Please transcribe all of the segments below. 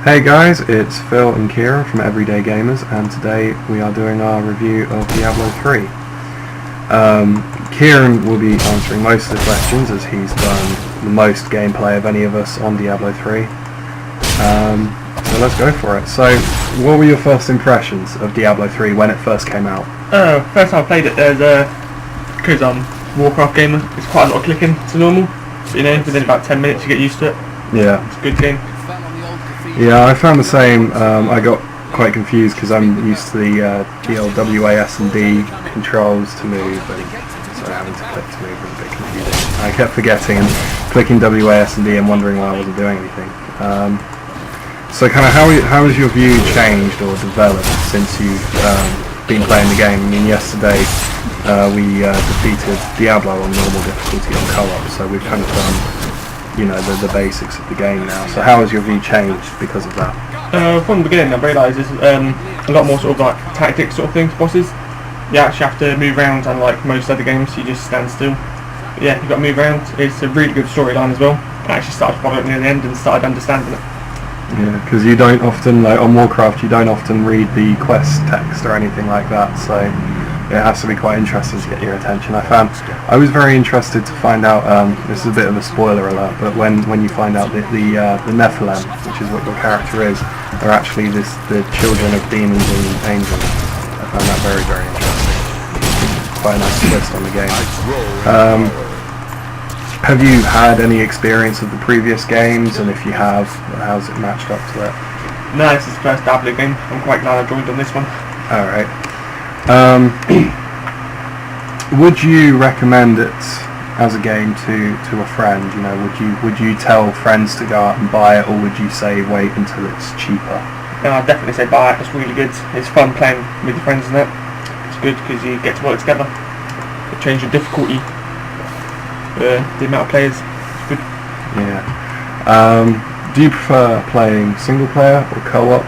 Hey guys, it's Phil and Kieran from Everyday Gamers, and today we are doing our review of Diablo 3. Kieran will be answering most of the questions as he's done the most gameplay of any of us on Diablo 3. So let's go for it. So, what were your first impressions of Diablo 3 when it first came out? First time I played it, because I'm Warcraft gamer, it's quite a lot of clicking to normal. But, within about 10 minutes you get used to it. Yeah. It's a good game. Yeah, I found the same. I got quite confused because I'm used to the old WAS and D controls to move, and so having to click to move was a bit confusing. I kept forgetting and clicking WAS and D and wondering why I wasn't doing anything. So kind of how has your view changed or developed since you've been playing the game? I mean, yesterday we defeated Diablo on normal difficulty on co-op, so we've kind of done the basics of the game now. So how has your view changed because of that? From the beginning I realised there's a lot more sort of like tactics sort of things, bosses. You actually have to move around, unlike most other games you just stand still. But yeah, you've got to move around. It's a really good storyline as well. I actually started following it in the end and started understanding it. Yeah, because you don't often, like on Warcraft, you don't often read the quest text or anything like that, so it has to be quite interesting to get your attention. I was very interested to find out, this is a bit of a spoiler alert, but when you find out that the Nephilim, which is what your character is, are actually the children of demons and angels. I found that very, very interesting. It's quite a nice twist on the game. Have you had any experience of the previous games, and if you have, how's it matched up to it? No, this is the first Diablo game. I'm quite glad I joined on this one. Alright. Would you recommend it as a game to a friend? Would you tell friends to go out and buy it, or would you say wait until it's cheaper? No, I'd definitely say buy it. It's really good. It's fun playing with your friends and that. It's good because you get to work together. You change the difficulty. The amount of players. It's good. Yeah. Do you prefer playing single player or co-op?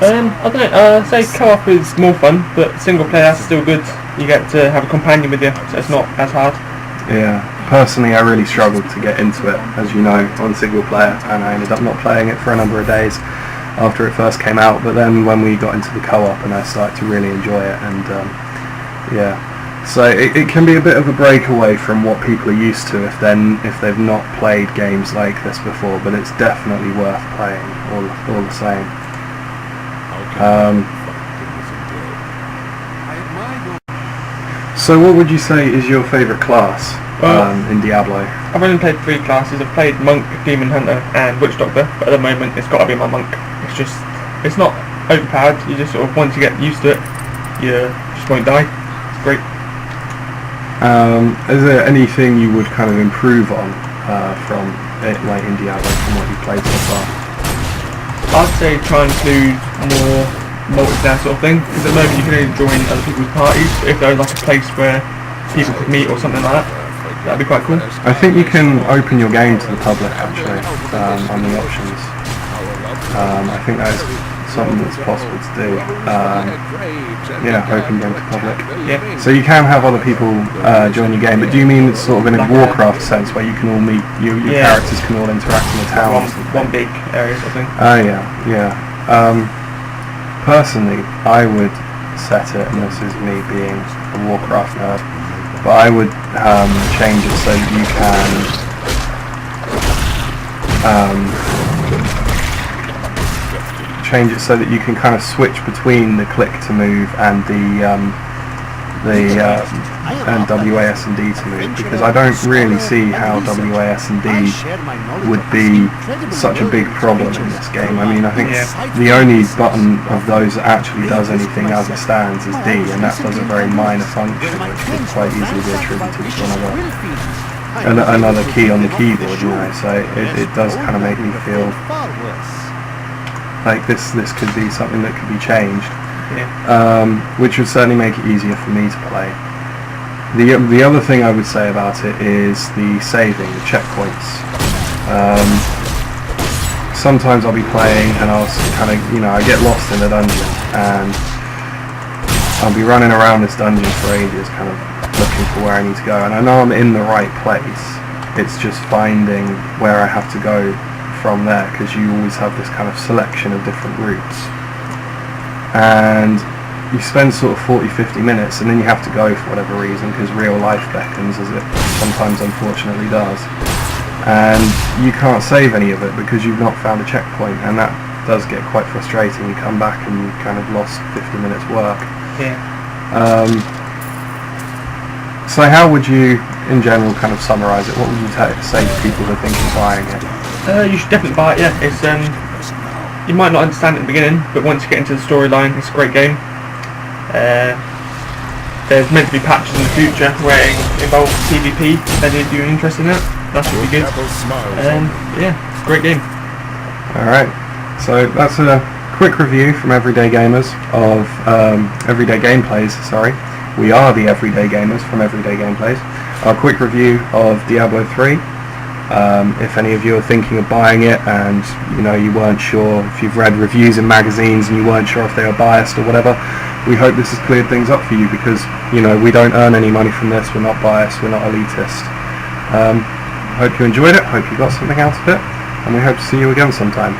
I don't know, I'd say co-op is more fun, but single player is still good. You get to have a companion with you, so it's not as hard. Yeah, personally I really struggled to get into it, as you know, on single player, and I ended up not playing it for a number of days after it first came out, but then when we got into the co-op and I started to really enjoy it, and yeah. So it can be a bit of a breakaway from what people are used to if they've not played games like this before, but it's definitely worth playing all the same. So what would you say is your favourite class in Diablo? I've only played 3 classes. I've played Monk, Demon Hunter and Witch Doctor, but at the moment it's got to be my Monk. It's not overpowered, you just sort of, once you get used to it, you just won't die. It's great. Is there anything you would kind of improve on from it, like in Diablo, from what you've played so far? I'd say try and include more multiplayer sort of thing, because at the moment you can only join other people's parties. If there was like a place where people could meet or something like that, that'd be quite cool. I think you can open your game to the public actually, on the options. I think that is something that's possible to do. Yeah, open game to public. Yeah. So you can have other people join your game, but do you mean it's sort of in a Warcraft sense where you can all meet, your characters can all interact in the town? One big area sort of thing. Oh yeah. Personally, I would set it, and this is me being a Warcraft nerd, but I would change it so that you can kind of switch between the click to move and and WAS and D to move, because I don't really see how WAS and D would be such a big problem in this game. I mean, I think the only button of those that actually does anything as it stands is D, and that does a very minor function which could quite easily be attributed to another key on the keyboard, so it does kind of make me feel like this could be something that could be changed, which would certainly make it easier for me to play. The other thing I would say about it is the saving, the checkpoints. Sometimes I'll be playing and I'll kind of, I get lost in a dungeon and I'll be running around this dungeon for ages, kind of looking for where I need to go, and I know I'm in the right place. It's just finding where I have to go from there, because you always have this kind of selection of different routes, and you spend sort of 40-50 minutes, and then you have to go for whatever reason, because real life beckons, as it sometimes unfortunately does, and you can't save any of it because you've not found a checkpoint, and that does get quite frustrating. You come back and you've kind of lost 50 minutes work. Yeah. So how would you, in general, kind of summarise it? What would you say to people who are thinking of buying it? You should definitely buy it, yeah. It's you might not understand it at the beginning, but once you get into the storyline, it's a great game. There's meant to be patches in the future where it involves PvP, if you're interested in that. That should be good. Yeah, great game. Alright, so that's a quick review from Everyday Gamers of Everyday Gameplays, sorry. We are the Everyday Gamers from Everyday Gameplays. Our quick review of Diablo 3. If any of you are thinking of buying it and you weren't sure, if you've read reviews in magazines and you weren't sure if they were biased or whatever, we hope this has cleared things up for you, because we don't earn any money from this, we're not biased, we're not elitist. Hope you enjoyed it, hope you got something out of it, and we hope to see you again sometime.